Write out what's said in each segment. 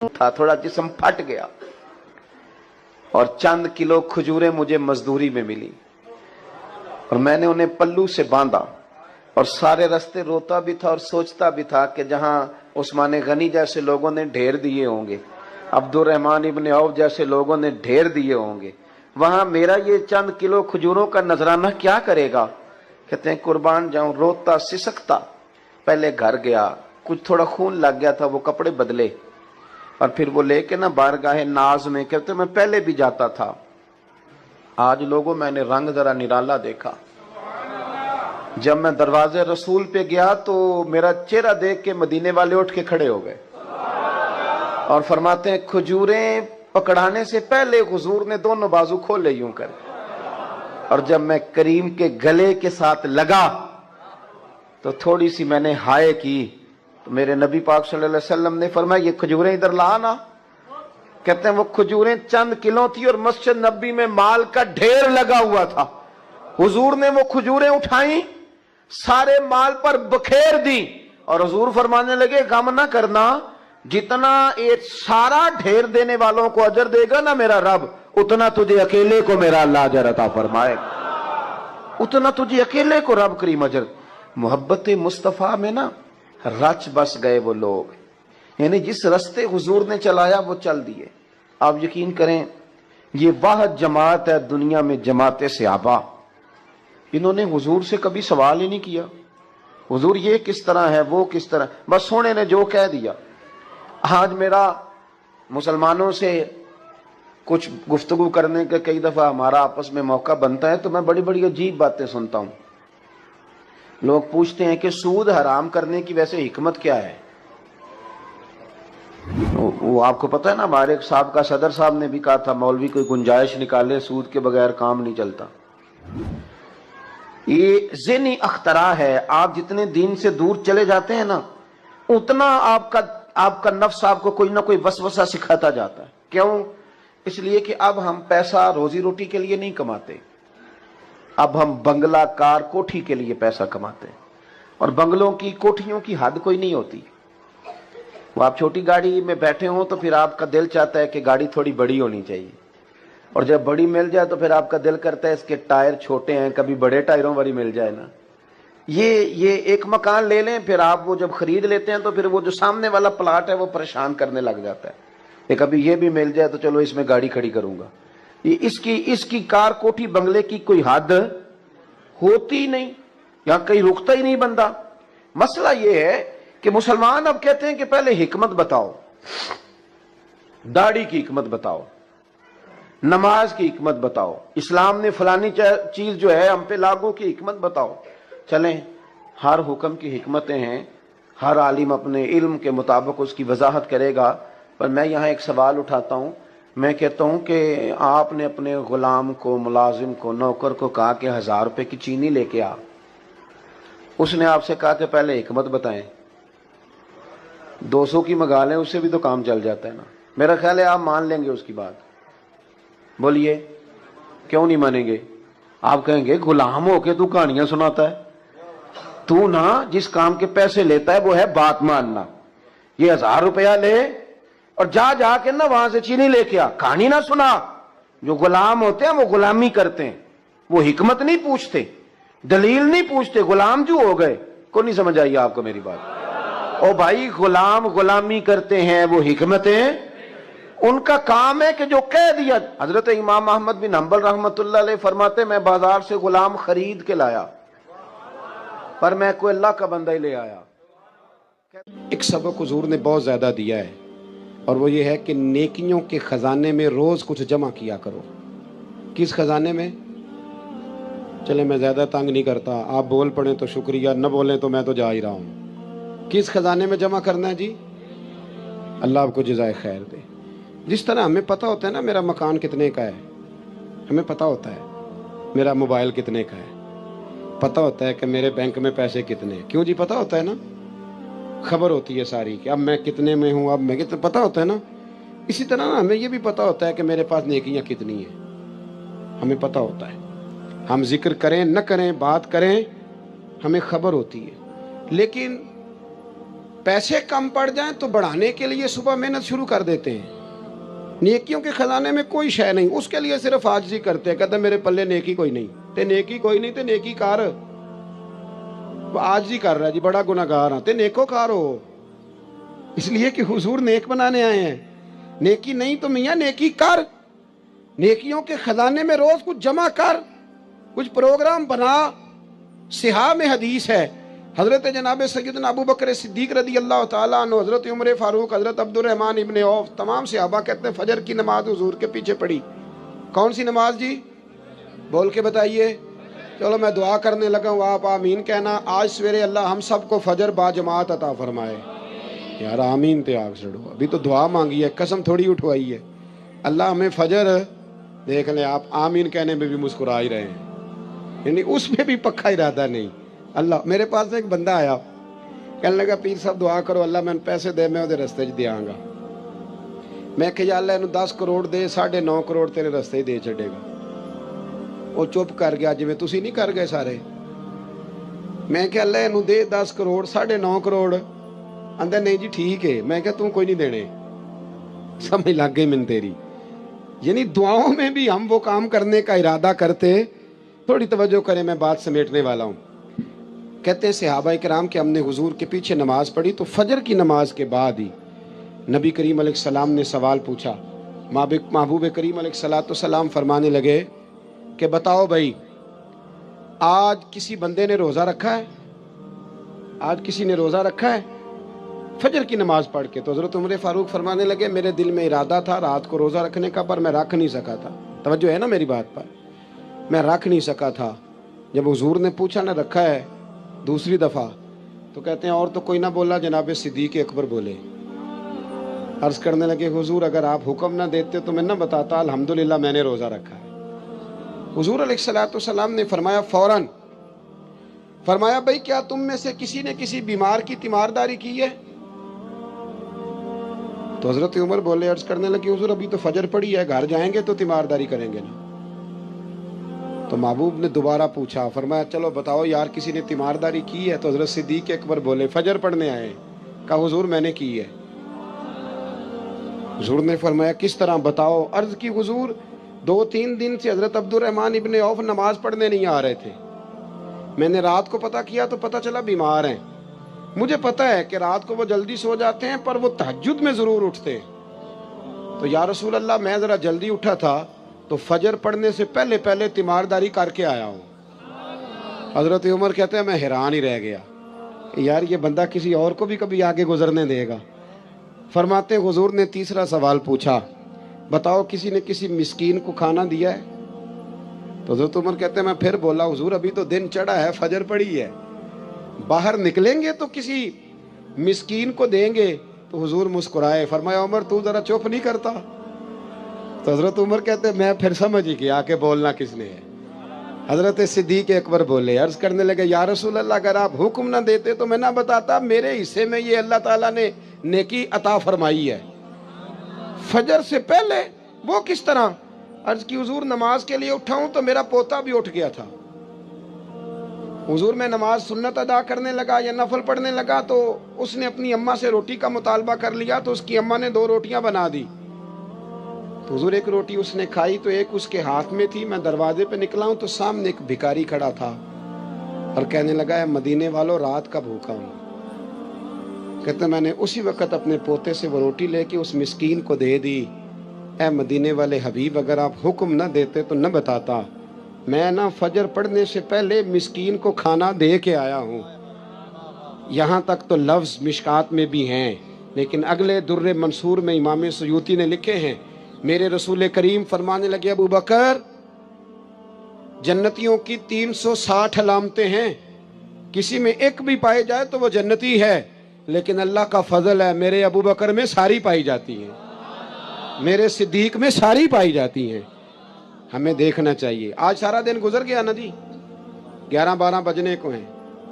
تھا, تھوڑا جسم پھٹ گیا, اور چند کلو کھجوریں مجھے مزدوری میں ملی, اور میں نے انہیں پلو سے باندھا, اور سارے راستے روتا بھی تھا اور سوچتا بھی تھا کہ جہاں عثمان غنی جیسے لوگوں نے ڈھیر دیے ہوں گے, عبد الرحمن ابن عوف جیسے لوگوں نے ڈھیر دیے ہوں گے, وہاں میرا یہ چند کلو کھجوروں کا نذرانہ کیا کرے گا. کہتے ہیں قربان جاؤں, روتا سسکتا پہلے گھر گیا, کچھ تھوڑا خون لگ گیا تھا, وہ کپڑے بدلے, اور پھر وہ لے کے نا بارگاہ ناز میں, کہتے میں پہلے بھی جاتا تھا, آج لوگوں میں نے رنگ ذرا نرالا دیکھا. جب میں دروازے رسول پہ گیا تو میرا چہرہ دیکھ کے مدینے والے اٹھ کے کھڑے ہو گئے, اور فرماتے ہیں کھجوریں پکڑانے سے پہلے حضور نے دونوں بازو کھولے یوں کر, اور جب میں کریم کے گلے کے ساتھ لگا تو تھوڑی سی میں نے ہائے کی, تو میرے نبی پاک صلی اللہ علیہ وسلم نے فرمایا یہ کھجوریں ادھر لا نا. کہتے ہیں وہ کھجوریں چند کلو تھی اور مسجد نبی میں مال کا ڈھیر لگا ہوا تھا. حضور نے وہ کھجوریں اٹھائیں, سارے مال پر بکھیر دی, اور حضور فرمانے لگے غم نہ کرنا, جتنا ایک سارا ڈھیر دینے والوں کو اجر دے گا نا میرا رب, اتنا تجھے اکیلے کو میرا اللہ اجر عطا فرمائے گا, اتنا تجھے اکیلے کو رب کریم اجر. محبت مصطفیٰ میں نا رچ بس گئے وہ لوگ, یعنی جس رستے حضور نے چلایا وہ چل دیے. آپ یقین کریں یہ واحد جماعت ہے دنیا میں جماعت صحابہ, انہوں نے حضور سے کبھی سوال ہی نہیں کیا حضور یہ کس طرح ہے وہ کس طرح, بس سونے نے جو کہہ دیا. آج میرا مسلمانوں سے کچھ گفتگو کرنے کا کئی دفعہ ہمارا آپس میں موقع بنتا ہے تو میں بڑی بڑی عجیب باتیں سنتا ہوں. لوگ پوچھتے ہیں کہ سود حرام کرنے کی ویسے حکمت کیا ہے. وہ آپ کو پتہ ہے نا, ہمارے ایک سابقہ صدر صاحب نے بھی کہا تھا مولوی کوئی گنجائش نکالے, سود کے بغیر کام نہیں چلتا. یہ ذہنی اختراع ہے. آپ جتنے دین سے دور چلے جاتے ہیں نا اتنا آپ کا نفس آپ کو کوئی نہ کوئی وسوسہ سکھاتا جاتا ہے. کیوں؟ اس لیے کہ اب ہم پیسہ روزی روٹی کے لیے نہیں کماتے, اب ہم بنگلہ کار کوٹھی کے لیے پیسہ کماتے ہیں, اور بنگلوں کی کوٹھیوں کی حد کوئی نہیں ہوتی. وہ آپ چھوٹی گاڑی میں بیٹھے ہوں تو پھر آپ کا دل چاہتا ہے کہ گاڑی تھوڑی بڑی ہونی چاہیے, اور جب بڑی مل جائے تو پھر آپ کا دل کرتا ہے اس کے ٹائر چھوٹے ہیں, کبھی بڑے ٹائروں والی مل جائے نا. یہ ایک مکان لے لیں, پھر آپ وہ جب خرید لیتے ہیں تو پھر وہ جو سامنے والا پلاٹ ہے وہ پریشان کرنے لگ جاتا ہے کہ کبھی یہ بھی مل جائے تو چلو اس میں گاڑی کھڑی کروں گا. اس کی کار کوٹھی بنگلے کی کوئی حد ہوتی نہیں, یہاں کہیں رکتا ہی نہیں بندہ. مسئلہ یہ ہے کہ مسلمان اب کہتے ہیں کہ پہلے حکمت بتاؤ, داڑھی کی حکمت بتاؤ, نماز کی حکمت بتاؤ, اسلام نے فلانی چیز جو ہے ہم پہ لاگو کی حکمت بتاؤ. چلیں, ہر حکم کی حکمتیں ہیں, ہر عالم اپنے علم کے مطابق اس کی وضاحت کرے گا. پر میں یہاں ایک سوال اٹھاتا ہوں, میں کہتا ہوں کہ آپ نے اپنے غلام کو, ملازم کو, نوکر کو کہا کہ 1000 روپے کی چینی لے کے آ, اس نے آپ سے کہا کہ پہلے حکمت بتائیں. 200 کی منگا لیں, اس سے بھی تو کام چل جاتا ہے نا. میرا خیال ہے آپ مان لیں گے اس کی بات. بولیے کیوں نہیں مانیں گے؟ آپ کہیں گے غلام ہو کے تو کہانیاں سناتا ہے, تو نا جس کام کے پیسے لیتا ہے وہ ہے بات ماننا. یہ 1000 روپیہ لے اور جا کے نا وہاں سے چینی لے کے آ, کہانی نہ سنا. جو غلام ہوتے ہیں وہ غلامی کرتے ہیں, وہ حکمت نہیں پوچھتے, دلیل نہیں پوچھتے, غلام جو ہو گئے. کو نہیں سمجھ آئی آپ کو میری بات؟ او بھائی, غلام غلامی کرتے ہیں, وہ حکمتیں ان کا کام ہے کہ جو کہہ دیا. حضرت امام احمد بن حنبل رحمت اللہ علیہ فرماتے میں بازار سے غلام خرید کے لایا, پر میں کوئی اللہ کا بندہ ہی لے آیا. ایک سبق حضور نے بہت زیادہ دیا ہے, اور وہ یہ ہے کہ نیکیوں کے خزانے میں روز کچھ جمع کیا کرو. کس خزانے میں؟ چلے میں زیادہ تنگ نہیں کرتا, آپ بول پڑیں تو شکریہ, نہ بولیں تو میں تو جا ہی رہا ہوں. کس خزانے میں جمع کرنا ہے جی؟ اللہ آپ کو جزائے خیر دے. جس طرح ہمیں پتہ ہوتا ہے نا میرا مکان کتنے کا ہے, ہمیں پتہ ہوتا ہے میرا موبائل کتنے کا ہے, پتہ ہوتا ہے کہ میرے بینک میں پیسے کتنے ہیں. کیوں جی؟ پتہ ہوتا ہے نا, خبر ہوتی ہے ساری کہ اب میں کتنے میں ہوں, اب میں کتنے, پتہ ہوتا ہے نا. اسی طرح نا ہمیں یہ بھی پتہ ہوتا ہے کہ میرے پاس نیکیاں کتنی ہیں, ہمیں پتہ ہوتا ہے. ہم ذکر کریں نہ کریں, بات کریں, ہمیں خبر ہوتی ہے. لیکن پیسے کم پڑ جائیں تو بڑھانے کے لیے صبح محنت شروع کر دیتے ہیں. نیکیوں کے خزانے میں کوئی شے نہیں, اس کے لیے صرف عاجزی کرتے ہیں, کہتے ہیں میرے پلے نیکی کوئی نہیں. تے نیکی کوئی نہیں تے نیکی کار, وہ عاجزی کر رہا ہے جی, بڑا گناہگار ہاں, تے نیکو کار ہو. اس لیے کہ حضور نیک بنانے آئے ہیں. نیکی نہیں تو میاں نیکی کر, نیکیوں کے خزانے میں روز کچھ جمع کر, کچھ پروگرام بنا. صحاح میں حدیث ہے, حضرت جناب سیدنا ابو بکر صدیق رضی اللہ تعالیٰ عنہ, حضرت عمر فاروق, حضرت عبد الرحمن ابن عوف, تمام صحابہ کہتے ہیں فجر کی نماز حضور کے پیچھے پڑھی. کون سی نماز جی؟ بول کے بتائیے. چلو میں دعا کرنے لگا ہوں, آپ آمین کہنا. آج سویرے اللہ ہم سب کو فجر با جماعت عطا فرمائے. یار آمین تے آگ سڑو, ابھی تو دعا مانگی ہے, قسم تھوڑی اٹھوائی ہے. اللہ ہمیں فجر, دیکھ لیں آپ آمین کہنے میں بھی مسکرا ہی رہے ہیں, یعنی اس میں بھی پکا ارادہ نہیں. اللہ, میرے پاس ایک بندہ آیا, کہنے لگا پیر صاحب دعا کرو اللہ میں پیسے دے, میں وہ رستے دیاں گا. میں کہ یا اللہ انہوں 10 کروڑ دے, 9.5 کروڑ تیرے رستے دے چڑے گا. وہ چپ کر گیا, جی میں تسی نہیں کر گئے سارے. میں کہ اللہ انہوں دے 10 کروڑ, 9.5 کروڑ. اندر نہیں جی ٹھیک ہے. میں کہ تم کوئی نہیں دینے. سمجھ لگ گئی من تیری. یعنی دعاؤں میں بھی ہم وہ کام کرنے کا ارادہ کرتے. تھوڑی توجہ کریں, میں بات سمیٹنے والا ہوں. کہتے ہیں صحابہ کرام کہ ہم نے حضور کے پیچھے نماز پڑھی تو فجر کی نماز کے بعد ہی نبی کریم علیہ السلام نے سوال پوچھا. محبوب کریم علیہ السلام فرمانے لگے کہ بتاؤ بھائی, آج کسی بندے نے روزہ رکھا ہے؟ آج کسی نے روزہ رکھا ہے فجر کی نماز پڑھ کے؟ تو حضرت عمر فاروق فرمانے لگے میرے دل میں ارادہ تھا رات کو روزہ رکھنے کا, پر میں رکھ نہیں سکا تھا. توجہ ہے نا میری بات پر, میں رکھ نہیں سکا تھا. جب حضور نے پوچھا نہ رکھا ہے دوسری دفعہ, تو کہتے ہیں اور تو کوئی نہ بولا, جناب صدیق اکبر بولے. عرض کرنے لگے حضور اگر آپ حکم نہ دیتے تو میں نہ بتاتا الحمدللہ میں نے روزہ رکھا ہے. حضور علیہ السلام نے فرمایا فوراً, فرمایا بھائی کیا تم میں سے کسی نے کسی بیمار کی تیمارداری کی ہے؟ تو حضرت عمر بولے, عرض کرنے لگے حضور ابھی تو فجر پڑی ہے, گھر جائیں گے تو تیمارداری کریں گے نا. تو محبوب نے دوبارہ پوچھا, فرمایا چلو بتاؤ یار کسی نے تیمارداری کی ہے؟ تو حضرت صدیق اکبر بولے فجر پڑھنے آئے. کہا حضور میں نے کی ہے. حضور نے فرمایا کس طرح بتاؤ؟ عرض کی حضور 2-3 دن سے حضرت عبد الرحمن ابن عوف نماز پڑھنے نہیں آ رہے تھے. میں نے رات کو پتہ کیا تو پتہ چلا بیمار ہیں. مجھے پتہ ہے کہ رات کو وہ جلدی سو جاتے ہیں پر وہ تہجد میں ضرور اٹھتے ہیں. تو یا رسول اللہ میں ذرا جلدی اٹھا تھا تو فجر پڑھنے سے پہلے تیمارداری کر کے آیا ہوں. حضرت عمر کہتے ہیں میں حیران ہی رہ گیا, یار یہ بندہ کسی اور کو بھی کبھی آگے گزرنے دے گا. فرماتے حضور نے تیسرا سوال پوچھا, بتاؤ کسی نے کسی مسکین کو کھانا دیا ہے؟ تو حضرت عمر کہتے ہیں میں پھر بولا حضور ابھی تو دن چڑھا ہے, فجر پڑی ہے, باہر نکلیں گے تو کسی مسکین کو دیں گے. تو حضور مسکرائے, فرمایا عمر تو ذرا چپ نہیں کرتا؟ تو حضرت عمر کہتے ہیں میں پھر سمجھ ہی گیا کہ بولنا کس نے ہے. حضرت صدیق اکبر بولے, عرض کرنے لگے یا رسول اللہ اگر آپ حکم نہ دیتے تو میں نہ بتاتا, میرے حصے میں یہ اللہ تعالیٰ نے نیکی عطا فرمائی ہے فجر سے پہلے. وہ کس طرح؟ عرض کی حضور نماز کے لیے اٹھا ہوں تو میرا پوتا بھی اٹھ گیا تھا. حضور میں نماز سنت ادا کرنے لگا یا نفل پڑھنے لگا تو اس نے اپنی اماں سے روٹی کا مطالبہ کر لیا, تو اس کی اماں نے 2 روٹیاں بنا دی. تو حضور ایک روٹی اس نے کھائی تو ایک اس کے ہاتھ میں تھی. میں دروازے پہ نکلا ہوں تو سامنے ایک بھکاری کھڑا تھا اور کہنے لگا ہے مدینے والوں رات کا بھوکا ہوں. کہتے میں نے اسی وقت اپنے پوتے سے وہ روٹی لے کے اس مسکین کو دے دی. اے مدینے والے حبیب اگر آپ حکم نہ دیتے تو نہ بتاتا, میں نہ فجر پڑھنے سے پہلے مسکین کو کھانا دے کے آیا ہوں. یہاں تک تو لفظ مشکات میں بھی ہیں, لیکن اگلے در منصور میں امام سیوطی نے لکھے ہیں. میرے رسول کریم فرمانے لگے ابو بکر جنتیوں کی 360 علامتیں ہیں, کسی میں ایک بھی پائے جائے تو وہ جنتی ہے, لیکن اللہ کا فضل ہے میرے ابو بکر میں ساری پائی جاتی ہیں, میرے صدیق میں ساری پائی جاتی ہیں. ہمیں دیکھنا چاہیے. آج سارا دن گزر گیا نا جی, 11-12 بجنے کو ہیں.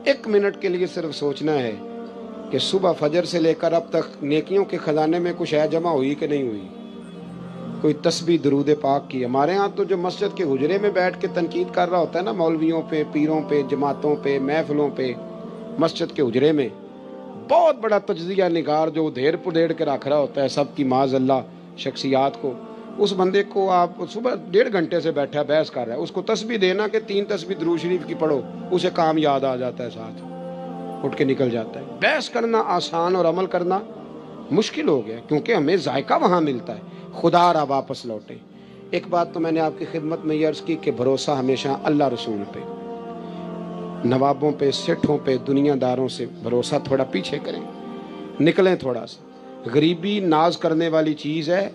1 منٹ کے لیے صرف سوچنا ہے کہ صبح فجر سے لے کر اب تک نیکیوں کے خزانے میں کچھ ہے جمع ہوئی کہ نہیں ہوئی. کوئی تسبیح درود پاک کی. ہمارے ہاں تو جو مسجد کے حجرے میں بیٹھ کے تنقید کر رہا ہوتا ہے نا مولویوں پہ, پیروں پہ, جماعتوں پہ, محفلوں پہ, مسجد کے حجرے میں بہت بڑا تجزیہ نگار جو ادھیڑ پدھیڑ کے رکھ رہا ہوتا ہے سب کی معاذ اللہ شخصیات کو، اس بندے کو آپ صبح 1.5 گھنٹے سے بیٹھا بحث کر رہا ہے، اس کو تسبیح دینا کہ 3 تسبیح درود شریف کی پڑھو، اسے کام یاد آ جاتا ہے، ساتھ اٹھ کے نکل جاتا ہے۔ بحث کرنا آسان اور عمل کرنا مشکل ہو گیا، کیونکہ ہمیں ذائقہ وہاں ملتا ہے۔ خدا را واپس لوٹے۔ ایک بات تو میں نے آپ کی خدمت میں یہ عرض کی کہ بھروسہ ہمیشہ اللہ رسول پہ، نوابوں پہ، سیٹھوں پہ، دنیا داروں سے بھروسہ تھوڑا پیچھے کریں، نکلیں تھوڑا سا۔ غریبی ناز کرنے والی چیز ہے،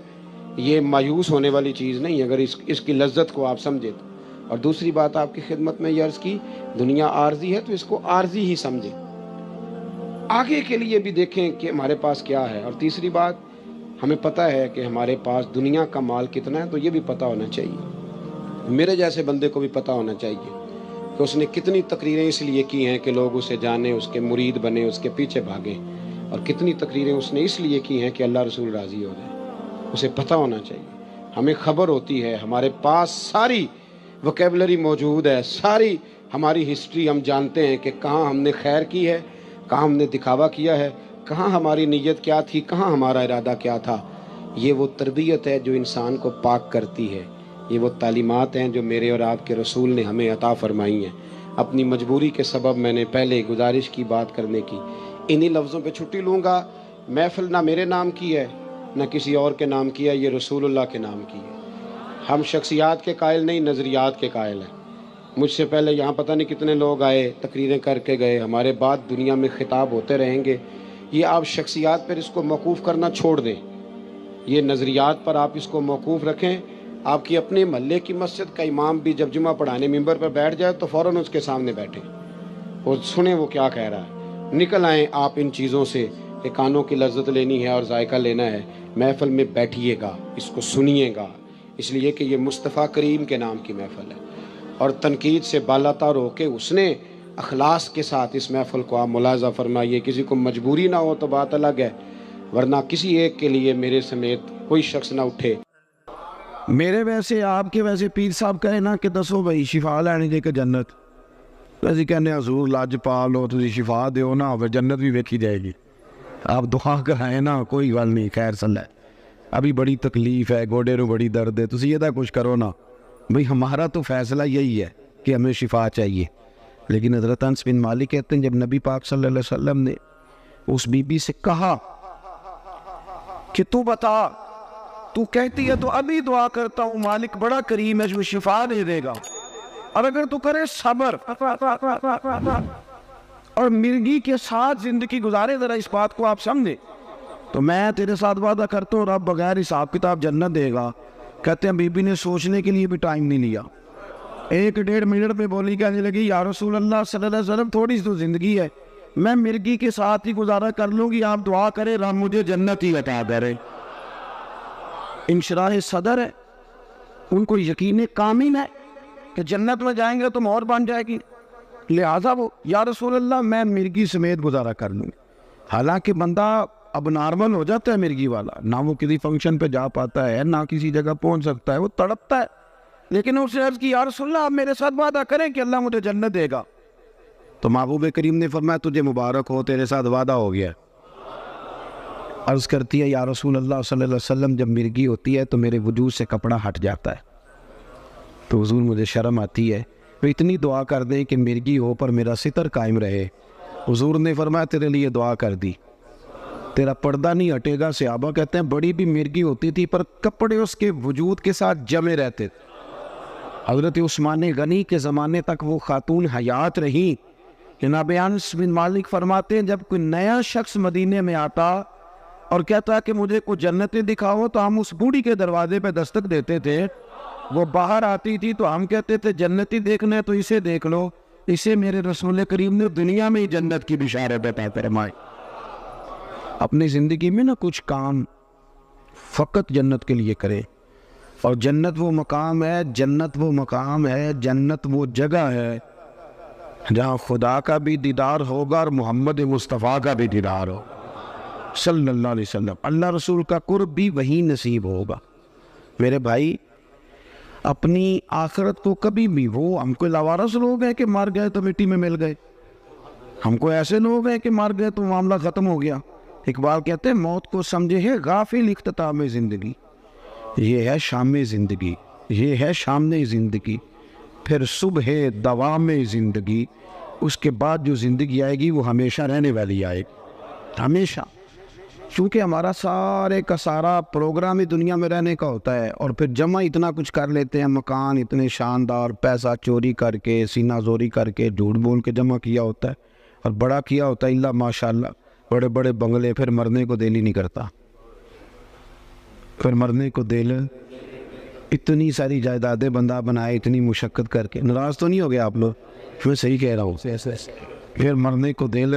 یہ مایوس ہونے والی چیز نہیں، اگر اس کی لذت کو آپ سمجھیں تو۔ اور دوسری بات آپ کی خدمت میں یہ عرض کی، دنیا عارضی ہے تو اس کو عارضی ہی سمجھیں، آگے کے لیے بھی دیکھیں کہ ہمارے پاس کیا ہے۔ اور تیسری بات، ہمیں پتہ ہے کہ ہمارے پاس دنیا کا مال کتنا ہے، تو یہ بھی پتہ ہونا چاہیے، میرے جیسے بندے کو بھی پتہ ہونا چاہیے کہ اس نے کتنی تقریریں اس لیے کی ہیں کہ لوگ اسے جانیں، اس کے مرید بنیں، اس کے پیچھے بھاگیں، اور کتنی تقریریں اس نے اس لیے کی ہیں کہ اللہ رسول راضی ہو جائے، اسے پتہ ہونا چاہیے۔ ہمیں خبر ہوتی ہے، ہمارے پاس ساری وکیبلری موجود ہے، ساری ہماری ہسٹری ہم جانتے ہیں کہ کہاں ہم نے خیر کی ہے، کہاں ہم نے دکھاوا کیا ہے، کہاں ہماری نیت کیا تھی، کہاں ہمارا ارادہ کیا تھا۔ یہ وہ تربیت ہے جو انسان کو پاک کرتی ہے، یہ وہ تعلیمات ہیں جو میرے اور آپ کے رسول نے ہمیں عطا فرمائی ہیں۔ اپنی مجبوری کے سبب میں نے پہلے گزارش کی بات کرنے کی، انہی لفظوں پہ چھٹی لوں گا۔ محفل نہ میرے نام کی ہے نہ کسی اور کے نام کی ہے، یہ رسول اللہ کے نام کی ہے۔ ہم شخصیات کے قائل نہیں، نظریات کے قائل ہیں۔ مجھ سے پہلے یہاں پتہ نہیں کتنے لوگ آئے، تقریریں کر کے گئے، ہمارے بعد دنیا میں خطاب ہوتے رہیں گے۔ یہ آپ شخصیات پر اس کو موقوف کرنا چھوڑ دیں، یہ نظریات پر آپ اس کو موقوف رکھیں۔ آپ کی اپنے محلے کی مسجد کا امام بھی جب جمعہ پڑھانے ممبر پر بیٹھ جائے تو فوراً اس کے سامنے بیٹھیں اور سنیں وہ کیا کہہ رہا ہے۔ نکل آئیں آپ ان چیزوں سے کہ کانوں کی لذت لینی ہے اور ذائقہ لینا ہے، محفل میں بیٹھیے گا، اس کو سنیے گا، اس لیے کہ یہ مصطفیٰ کریم کے نام کی محفل ہے، اور تنقید سے بالاتر ہو کے اس نے اخلاص کے ساتھ اس محفل کو آپ ملاحظہ فرمائیے۔ کسی کو مجبوری نہ ہو تو بات الگ ہے، ورنہ کسی ایک کے لیے میرے سمیت کوئی شخص نہ اٹھے۔ میرے ویسے آپ کے ویسے پیر صاحب کہے نا کہ دسو بھائی شفا لینی جے کہ جنت، اسی کہنے حضور لج پال ہو تسی شفا دیو نا، پھر جنت بھی ویکھی جائے گی۔ آپ دعا کرائیں نا، کوئی گل نہیں، خیر صلی ہے، ابھی بڑی تکلیف ہے، گوڑے نو بڑی درد ہے، تسی یہ کچھ کرو نا بھائی، ہمارا تو فیصلہ یہی ہے کہ ہمیں شفا چاہیے۔ لیکن حضرت انس بن مالک کہتے ہیں جب نبی پاک صلی اللہ علیہ وسلم نے اس بی بی سے کہا کہ تو بتا، تو کہتی ہے تو ابھی دعا کرتا ہوں، مالک بڑا کریم ہے جو شفا دے دے گا، اور اگر تو کرے صبر اور مرگی کے ساتھ زندگی گزارے، ذرا اس بات کو آپ سمجھیں، تو میں تیرے ساتھ وعدہ کرتا ہوں رب بغیر حساب کتاب جنت دے گا۔ کہتے ہیں بی بی نے سوچنے کے لیے بھی ٹائم نہیں لیا، 1-1.5 منٹ میں بولی، کہنے لگی یا رسول اللہ صلی اللہ علیہ وسلم تھوڑی سی تو زندگی ہے، میں مرگی کے ساتھ ہی گزارا کر لوں گی، آپ دعا کریں رب مجھے جنت ہی عطا کرے۔ انشراح صدر ہے، ان کو یقین کامل ہے کہ جنت میں جائیں گے تو مہر بن جائے گی، لہذا وہ یا رسول اللہ میں مرگی سمیت گزارا کر لوں گی۔ حالانکہ بندہ اب نارمل ہو جاتا ہے مرگی والا، نہ وہ کسی فنکشن پہ جا پاتا ہے، نہ کسی جگہ پہنچ سکتا ہے، وہ تڑپتا ہے، لیکن اس نے عرض کی یا رسول اللہ آپ میرے ساتھ وعدہ کریں کہ اللہ مجھے جنت دے گا، تو محبوب کریم نے فرمایا تجھے مبارک ہو، تیرے ساتھ وعدہ ہو گیا۔ عرض کرتی ہے یا رسول اللہ صلی اللہ علیہ وسلم جب مرگی ہوتی ہے تو میرے وجود سے کپڑا ہٹ جاتا ہے، تو حضور مجھے شرم آتی ہے، تو اتنی دعا کر دیں کہ مرگی ہو پر میرا ستر قائم رہے۔ حضور نے فرمایا تیرے لیے دعا کر دی، تیرا پردہ نہیں ہٹے گا۔ صحابہ کہتے ہیں بڑی بھی مرگی ہوتی تھی پر کپڑے اس کے وجود کے ساتھ جمے رہتے تھے۔ حضرت عثمان غنی کے زمانے تک وہ خاتون حیات رہی۔ جناب انس بن مالک فرماتے ہیں جب کوئی نیا شخص مدینے میں آتا اور کہتا کہ مجھے کوئی جنتیں دکھاؤ تو ہم اس بوڑھی کے دروازے پہ دستک دیتے تھے، وہ باہر آتی تھی تو ہم کہتے تھے جنتی دیکھنا ہے تو اسے دیکھ لو، اسے میرے رسول کریم نے دنیا میں ہی جنت کی بشارت عطا فرمائی۔ اپنی زندگی میں نہ کچھ کام فقط جنت کے لیے کرے، اور جنت وہ مقام ہے، جنت وہ مقام ہے، جنت وہ جگہ ہے جہاں خدا کا بھی دیدار ہوگا اور محمد مصطفیٰ کا بھی دیدار ہوگا صلی اللہ علیہ وسلم، اللہ رسول کا قرب بھی وہی نصیب ہوگا۔ میرے بھائی اپنی آخرت کو کبھی بھی، وہ ہم کو لاوارث لوگ ہیں کہ مر گئے تو مٹی میں مل گئے، ہم کو ایسے لوگ ہیں کہ مر گئے تو معاملہ ختم ہو گیا. اقبال کہتے ہیں موت کو سمجھے ہے غافل اختتام زندگی. یہ ہے شام زندگی, یہ ہے شام زندگی, پھر صبح دوام زندگی. اس کے بعد جو زندگی آئے گی وہ ہمیشہ رہنے والی آئے گی, ہمیشہ. چونکہ ہمارا سارے کا سارا پروگرام ہی دنیا میں رہنے کا ہوتا ہے, اور پھر جمع اتنا کچھ کر لیتے ہیں, مکان اتنے شاندار, پیسہ چوری کر کے, سینہ زوری کر کے, جھوٹ بول کے جمع کیا ہوتا ہے, اور بڑا کیا ہوتا ہے اللہ ماشاءاللہ, بڑے بڑے بنگلے. پھر مرنے کو دل ہی نہیں کرتا, پھر مرنے کو دل, اتنی ساری جائیدادیں بندہ بنائے اتنی مشقت کر کے. ناراض تو نہیں ہو گیا آپ لوگ, میں صحیح کہہ رہا ہوں. پھر مرنے کو دل,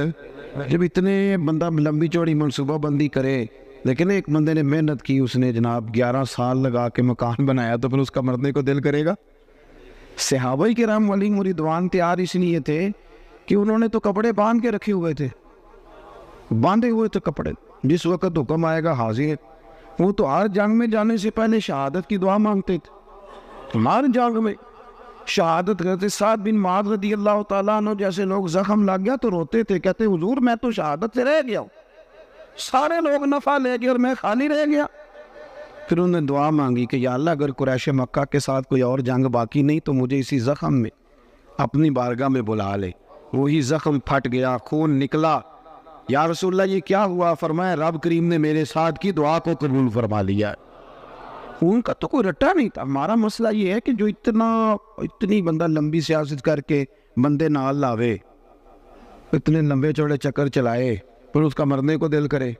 جب اتنے بندہ لمبی چوڑی منصوبہ بندی کرے, لیکن ایک بندے نے محنت کی, اس نے جناب 11 سال لگا کے مکان بنایا, تو پھر اس کا مرنے کو دل کرے گا؟ صحابہ کرام ولی مریدوان تیار اس لیے تھے کہ انہوں نے تو کپڑے باندھ کے رکھے ہوئے تھے, باندھے ہوئے تھے کپڑے, جس وقت حکم آئے گا حاضر. وہ تو ہر جنگ میں جانے سے پہلے شہادت کی دعا مانگتے تھے. ہر جنگ میں شہادت کرتے. سعد بن معاذ رضی اللہ تعالیٰ عنہ جیسے لوگ زخم لگ گیا تو روتے تھے, کہتے حضور میں تو شہادت سے رہ گیا ہوں, سارے لوگ نفع لے گئے اور میں خالی رہ گیا. پھر انہوں نے دعا مانگی کہ یا اللہ اگر قریش مکہ کے ساتھ کوئی اور جنگ باقی نہیں تو مجھے اسی زخم میں اپنی بارگاہ میں بلا لے. وہی زخم پھٹ گیا, خون نکلا. یا رسول اللہ یہ کیا ہوا؟ فرمایا رب کریم نے میرے ساتھ کی دعا کو قبول فرما لیا. ان کا تو کوئی رٹا نہیں تھا. ہمارا مسئلہ یہ ہے کہ جو اتنی بندہ لمبی سیاست کر کے بندے نال لاوے, اتنے لمبے چوڑے چکر چلائے, پھر اس کا مرنے کو دل کرے,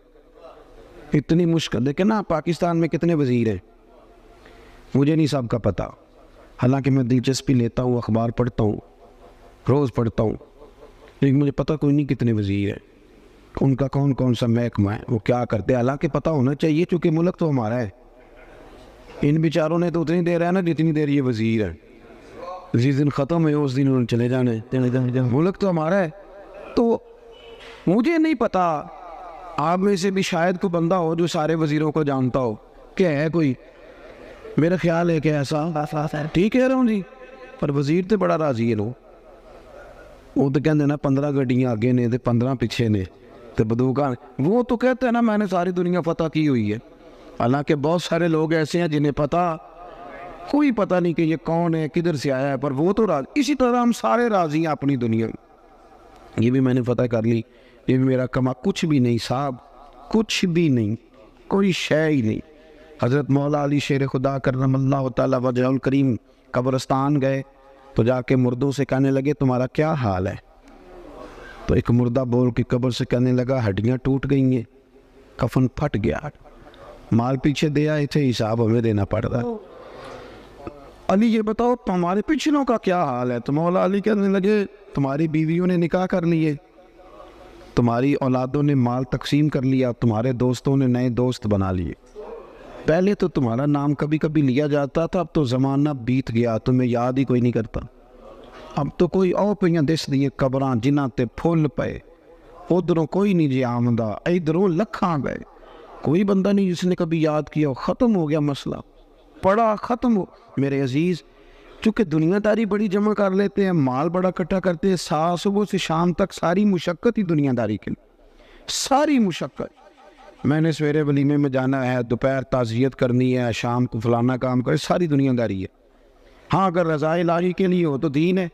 اتنی مشکل. دیکھیں نا پاکستان میں کتنے وزیر ہیں, مجھے نہیں سب کا پتہ, حالانکہ میں دلچسپی لیتا ہوں, اخبار پڑھتا ہوں, روز پڑھتا ہوں, لیکن مجھے پتہ کوئی نہیں کتنے وزیر ہیں, ان کا کون کون سا محکمہ ہے, وہ کیا کرتے ہیں. حالانکہ پتہ ہونا چاہیے چونکہ ملک تو ہمارا ہے. ان بیچاروں نے تو اتنی دیر ہے نا جتنی دیر یہ وزیر ہے. جس دن ختم ہے اس دن انہوں نے چلے جانے. ملک تو ہمارا ہے. تو مجھے نہیں پتا, آپ میں سے بھی شاید کوئی بندہ ہو جو سارے وزیروں کو جانتا ہو, کہ ہے کوئی؟ میرا خیال ہے کہ ایسا, ٹھیک کہہ رہا ہوں جی, پر وزیر تو بڑا راضی ہے لوگ. وہ تو کہتے ہیں نا 15 گڈیاں آگے نے 15 پیچھے نے تو بندوقاں. وہ تو کہتے ہیں نا میں نے ساری دنیا فتح کی ہوئی ہے. حالانکہ بہت سارے لوگ ایسے ہیں جنہیں کوئی پتہ نہیں کہ یہ کون ہے, کدھر سے آیا ہے, پر وہ تو راضی. اسی طرح ہم سارے راضی ہیں اپنی دنیا میں. یہ بھی میں نے فتح کر لی, یہ بھی میرا کما. کچھ بھی نہیں صاحب, کچھ بھی نہیں, کوئی شے ہی نہیں. حضرت مولا علی شیر خدا کرم اللہ تعالی وجہ الکریم قبرستان گئے تو جا کے مردوں سے کہنے لگے تمہارا کیا حال ہے؟ تو ایک مردہ بول کے قبر سے کہنے لگا ہڈیاں ٹوٹ گئی ہیں, کفن پھٹ گیا, مال پیچھے دے آئے تھے, حساب ہمیں دینا پڑ رہا ہے. علی یہ بتاؤ ہمارے پچھلوں کا کیا حال ہے؟ تو مولا علی کہنے لگے تمہاری بیویوں نے نکاح کر لیے, تمہاری اولادوں نے مال تقسیم کر لیا, تمہارے دوستوں نے نئے دوست بنا لیے. پہلے تو تمہارا نام کبھی کبھی لیا جاتا تھا, اب تو زمانہ بیت گیا, تمہیں یاد ہی کوئی نہیں کرتا. اب تو کوئی او پہ دس دیے قبراں جنہ تے پھول پے, ادھروں کوئی نہیں جی آمدہ, ادھروں لکھاں گئے, کوئی بندہ نہیں جس نے کبھی یاد کیا. ختم ہو گیا مسئلہ, پڑا ختم ہو. میرے عزیز چونکہ دنیا داری بڑی جمع کر لیتے ہیں, مال بڑا اکٹھا کرتے ہیں, صبح سے شام تک ساری مشقت ہی دنیا داری کے لیے, ساری مشقت. میں نے سویرے ولیمے میں جانا ہے, دوپہر تعزیت کرنی ہے, شام کو فلانا کام کرے, ساری دنیا داری ہے. ہاں اگر رضا الہی کے لیے ہو تو دین ہے,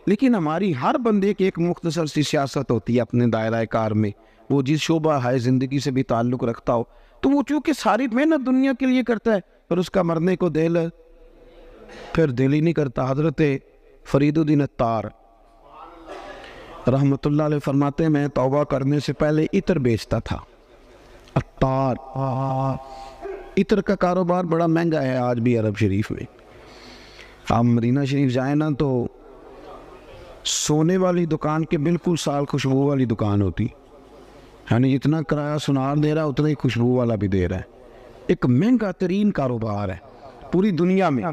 لیکن ہماری ہر بندے کی ایک مختصر سی سیاست ہوتی ہے اپنے دائرہ کار میں. وہ جس شعبہ ہے زندگی سے بھی تعلق رکھتا ہو, تو وہ چونکہ ساری محنت دنیا کے لیے کرتا ہے, پر اس کا مرنے کو پھر دل ہی نہیں کرتا. حضرت فرید الدین عطار رحمۃ اللہ علیہ فرماتے ہیں میں توبہ کرنے سے پہلے عطر بیچتا تھا. عطار, عطر کا کاروبار بڑا مہنگا ہے آج بھی عرب شریف میں. آپ مدینہ شریف جائیں نا تو سونے والی دکان کے بالکل سال خوشبو والی دکان ہوتی, یعنی جتنا کرایہ سنار دے رہا ہے اتنا ہی خوشبو والا بھی دے رہا ہے. ایک مہنگا ترین کاروبار ہے پوری دنیا میں.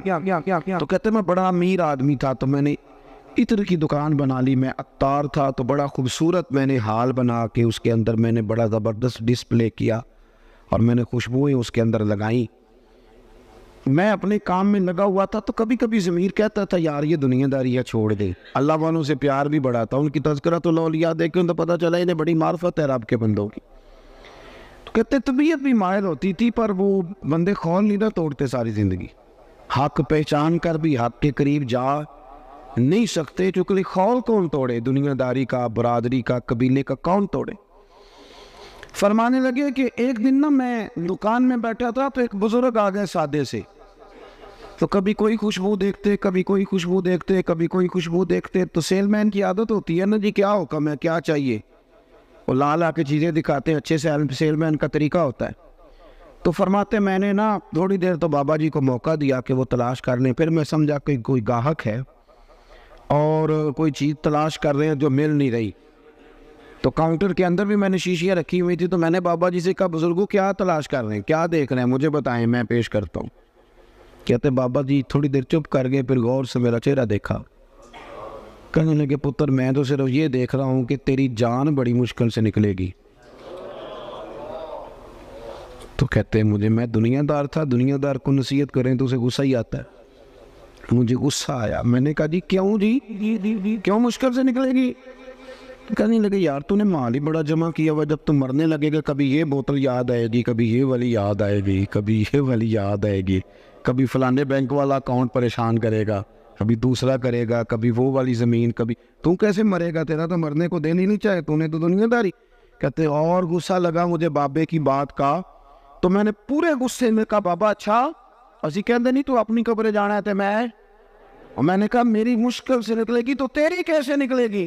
تو کہتے ہیں میں بڑا امیر آدمی تھا تو میں نے عطر کی دکان بنا لی. میں عطار تھا تو بڑا خوبصورت میں نے ہال بنا کے اس کے اندر میں نے بڑا زبردست ڈسپلے کیا اور میں نے خوشبوئیں اس کے اندر لگائیں. میں اپنے کام میں لگا ہوا تھا تو کبھی کبھی ضمیر کہتا تھا یار یہ دنیا داری ہے چھوڑ دے. اللہ والوں سے پیار بھی بڑا تھا, ان کی تذکرۃ الاولیاء دیکھ کے تو پتہ چلا انہیں بڑی معرفت ہے رب کے بندوں کی. تو کہتے طبیعت بھی مائل ہوتی تھی پر وہ بندے خول نہیں نہ توڑتے ساری زندگی. حق پہچان کر بھی حق کے قریب جا نہیں سکتے, چونکہ خول کون توڑے, دنیا داری کا, برادری کا, قبیلے کا کون توڑے. فرمانے لگے کہ ایک دن نا میں دکان میں بیٹھا تھا تو ایک بزرگ آ گئے سادے سے, تو کبھی کوئی خوشبو دیکھتے, کبھی کوئی خوشبو دیکھتے, کبھی کوئی خوشبو دیکھتے. تو سیل مین کی عادت ہوتی ہے نا جی, کیا حکم ہے, کیا چاہیے, وہ لا کے چیزیں دکھاتے ہیں, اچھے سیل مین کا طریقہ ہوتا ہے. تو فرماتے میں نے نا تھوڑی دیر تو بابا جی کو موقع دیا کہ وہ تلاش کر لیں. پھر میں سمجھا کہ کوئی گاہک ہے اور کوئی چیز تلاش کر رہے ہیں جو مل نہیں رہی. تو کاؤنٹر کے اندر بھی میں نے شیشیاں رکھی ہوئی تھی, تو میں نے بابا جی سے کہا بزرگوں کیا تلاش کر رہے ہیں, کیا دیکھ رہے ہیں, مجھے بتائیں میں پیش کرتا ہوں. کہتے بابا جی تھوڑی دیر چپ کر گئے, پھر غور سے میرا چہرہ دیکھا, کہنے لگے پتر میں تو صرف یہ دیکھ رہا ہوں کہ تیری جان بڑی مشکل سے نکلے گی. تو کہتے مجھے, میں دنیا دار تھا, دنیا دار کو نصیحت کریں تو اسے غصہ ہی آتا ہے. مجھے غصہ آیا, میں نے کہا جی کیوں جی, کیوں مشکل سے نکلے گی. کہنے لگے یار تو نے مال ہی بڑا جمع کیا ہوا, جب تم مرنے لگے گا کبھی یہ بوتل یاد آئے گی, کبھی یہ والی یاد آئے گی, کبھی یہ والی یاد آئے گی, کبھی فلانے بینک والا اکاؤنٹ پریشان کرے گا, کبھی دوسرا کرے گا, کبھی وہ والی زمین, کبھی تو کیسے مرے گا, تیرا تو مرنے کو دل ہی نہیں چاہے, تو نے تو دنیا داری. کہتے اور غصہ لگا مجھے بابے کی بات کا, تو میں نے پورے غصے میں کہا بابا اچھا اسی کہتے نہیں تو اپنی قبر جانا ہے, میں نے کہا میری مشکل سے نکلے گی تو تیری کیسے نکلے گی.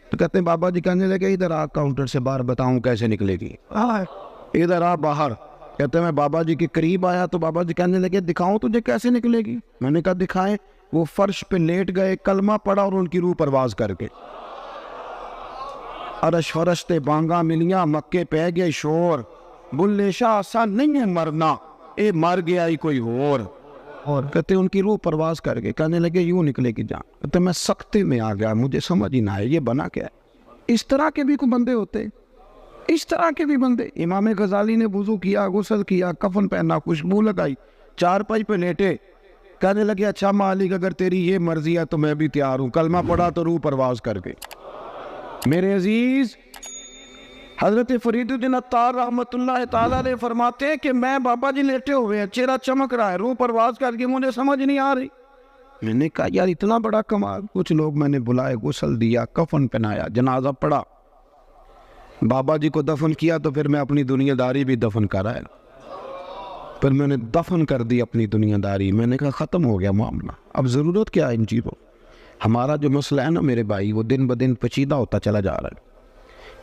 تو کہتے ہیں بابا جی کہنے لگے ادھر آ کاؤنٹر سے باہر بتاؤں کیسے نکلے گی, ادھر آ باہر. کہتے ہیں میں بابا جی کے قریب آیا تو بابا جی کہنے لگے دکھاؤں تجھے کیسے نکلے گی. میں نے کہا دکھائیں. وہ فرش پہ لیٹ گئے, کلمہ پڑا اور ان کی روح پرواز کر کے عرش فرشتے بانگا ملیاں, مکے پہ گئے شور, بلے شاہ آسان نہیں ہے مرنا, اے مر گیا ہی کوئی اور کہتے ان کی روح پرواز کر کے کہنے لگے یوں نکلے گی جان. کہتے میں سختے میں آ گیا, مجھے سمجھ ہی نہ آئے یہ بنا کیا ہے. اس طرح کے بھی کوئی بندے ہوتے, اس طرح کے بھی بندے. امام غزالی نے وضو کیا, غسل کیا, کفن پہنا, خوشبو لگائی, چارپائی پہ لیٹے, کہنے لگے اچھا مالک اگر تیری یہ مرضی ہے تو میں بھی تیار ہوں. کلمہ پڑھا تو روح پرواز کر گئی. میرے عزیز حضرت فرید الدین عطار رحمۃ اللہ تعالیٰ نے فرماتے ہیں کہ میں بابا جی لیٹے ہوئے ہیں, چہرہ چمک رہا ہے, روح پرواز کر کے مجھے سمجھ نہیں آ رہی. میں نے کہا یار اتنا بڑا کمال. کچھ لوگ میں نے بلائے, غسل دیا, کفن پہنایا, جنازہ پڑھا, بابا جی کو دفن کیا, تو پھر میں اپنی دنیا داری بھی دفن کرایا. پھر میں نے دفن کر دی اپنی دنیا داری. میں نے کہا ختم ہو گیا معاملہ, اب ضرورت کیا ہے ان چیزوں. ہمارا جو مسئلہ ہے نا میرے بھائی, وہ دن بدن پیچیدہ ہوتا چلا جا رہا ہے,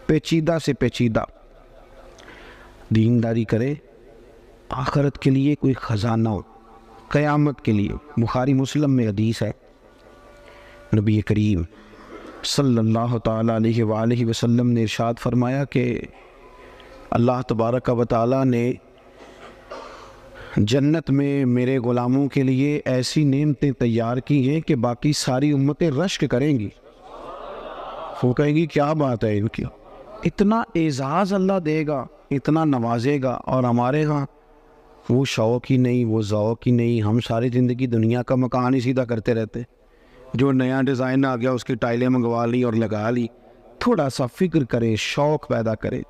پیچیدہ سے پیچیدہ. دینداری کرے, آخرت کے لیے کوئی خزانہ ہو, قیامت کے لیے. بخاری مسلم میں حدیث ہے, نبی کریم صلی اللہ تعالیٰ علیہ وآلہ وسلم نے ارشاد فرمایا کہ اللہ تبارک و تعالیٰ نے جنت میں میرے غلاموں کے لیے ایسی نعمتیں تیار کی ہیں کہ باقی ساری امتیں رشک کریں گی. وہ کہیں گی کیا بات ہے ان کی, اتنا اعزاز اللہ دے گا, اتنا نوازے گا, اور ہمارے ہاں وہ شوق ہی نہیں, وہ ذوق ہی نہیں. ہم ساری زندگی دنیا کا مکان ہی سیدھا کرتے رہتے, جو نیا ڈیزائن آ گیا اس کی ٹائلیں منگوا لی اور لگا لی. تھوڑا سا فکر کریں, شوق پیدا کریں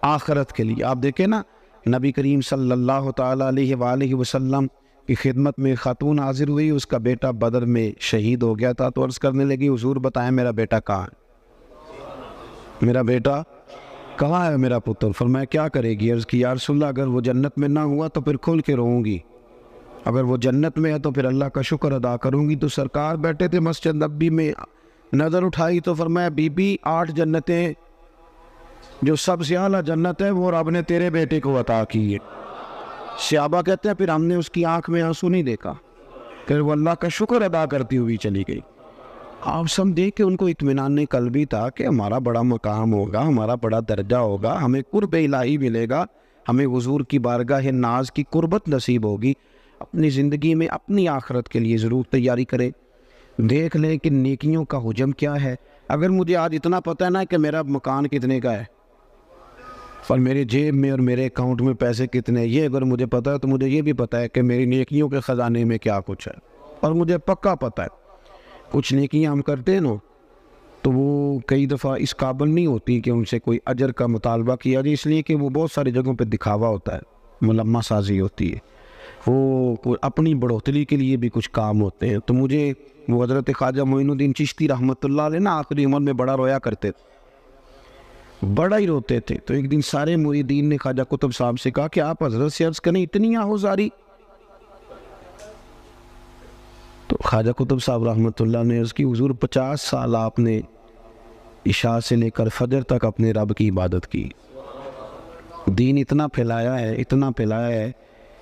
آخرت کے لیے. آپ دیکھیں نا نبی کریم صلی اللہ تعالیٰ علیہ وآلہ وسلم کی خدمت میں خاتون حاضر ہوئی, اس کا بیٹا بدر میں شہید ہو گیا تھا. تو عرض کرنے لگی حضور بتائیں میرا بیٹا کہاں ہے, میرا بیٹا کہاں ہے میرا پتر. فرمایا کیا کرے گی. عرض کی یا رسول اللہ اگر وہ جنت میں نہ ہوا تو پھر کھل کے روؤں گی, اگر وہ جنت میں ہے تو پھر اللہ کا شکر ادا کروں گی. تو سرکار بیٹھے تھے مسجد نبی میں, نظر اٹھائی تو فرمایا بی بی 8 جنتیں, جو سب سے اعلیٰ جنت ہے وہ رب نے تیرے بیٹے کو عطا کی ہے. صحابہ کہتے ہیں پھر ہم نے اس کی آنکھ میں آنسو نہیں دیکھا, پھر وہ اللہ کا شکر ادا کرتی ہوئی چلی گئی. آپ سب دیکھ کے ان کو اطمینان قلبی تھا کہ ہمارا بڑا مقام ہوگا, ہمارا بڑا درجہ ہوگا, ہمیں قرب الہی ملے گا, ہمیں حضور کی بارگاہ ناز کی قربت نصیب ہوگی. اپنی زندگی میں اپنی آخرت کے لیے ضرور تیاری کرے. دیکھ لیں کہ نیکیوں کا حجم کیا ہے. اگر مجھے آج اتنا پتہ ہے نا کہ میرا مکان کتنے کا ہے, اور میری جیب میں اور میرے اکاؤنٹ میں پیسے کتنے ہیں یہ اگر مجھے پتہ ہے تو مجھے یہ بھی پتہ ہے کہ میری نیکیوں کے خزانے میں کیا کچھ ہے. اور مجھے پکا پتہ ہے کچھ نیکیاں ہم کرتے ہیں نا تو وہ کئی دفعہ اس قابل نہیں ہوتی کہ ان سے کوئی اجر کا مطالبہ کیا جائے، اس لیے کہ وہ بہت ساری جگہوں پہ دکھاوا ہوتا ہے، ملمہ سازی ہوتی ہے، وہ اپنی بڑھوتری کے لیے بھی کچھ کام ہوتے ہیں. تو مجھے وہ حضرت خواجہ معین الدین چشتی رحمۃ اللہ علیہ نا آخری عمر میں بڑا رویا کرتے تھے، بڑا ہی روتے تھے. تو ایک دن سارے مریدین نے خواجہ قطب صاحب سے کہا کہ آپ حضرت سے عرض کریں اتنی آہوزاری. تو خواجہ قطب صاحب رحمۃ اللہ نے عرض کی حضور 50 سال آپ نے عشاء سے لے کر فجر تک اپنے رب کی عبادت کی، دین اتنا پھیلایا ہے، اتنا پھیلایا ہے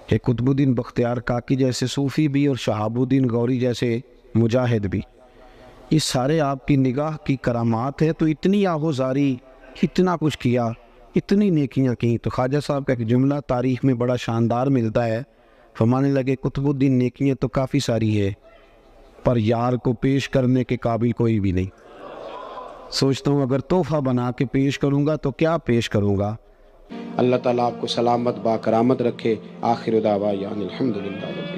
کہ قطب الدین بختیار کاکی جیسے صوفی بھی اور شہاب الدین غوری جیسے مجاہد بھی، یہ سارے آپ کی نگاہ کی کرامات ہے. تو اتنی آہوزاری، اتنا کچھ کیا، اتنی نیکیاں کی. تو خواجہ صاحب کا ایک جملہ تاریخ میں بڑا شاندار ملتا ہے، فرمانے لگے قطب الدین نیکیاں تو کافی ساری ہے پر یار کو پیش کرنے کے قابل کوئی بھی نہیں. سوچتا ہوں اگر تحفہ بنا کے پیش کروں گا تو کیا پیش کروں گا. اللہ تعالیٰ آپ کو سلامت با کرامت رکھے. آخر دعوانا الحمدللہ.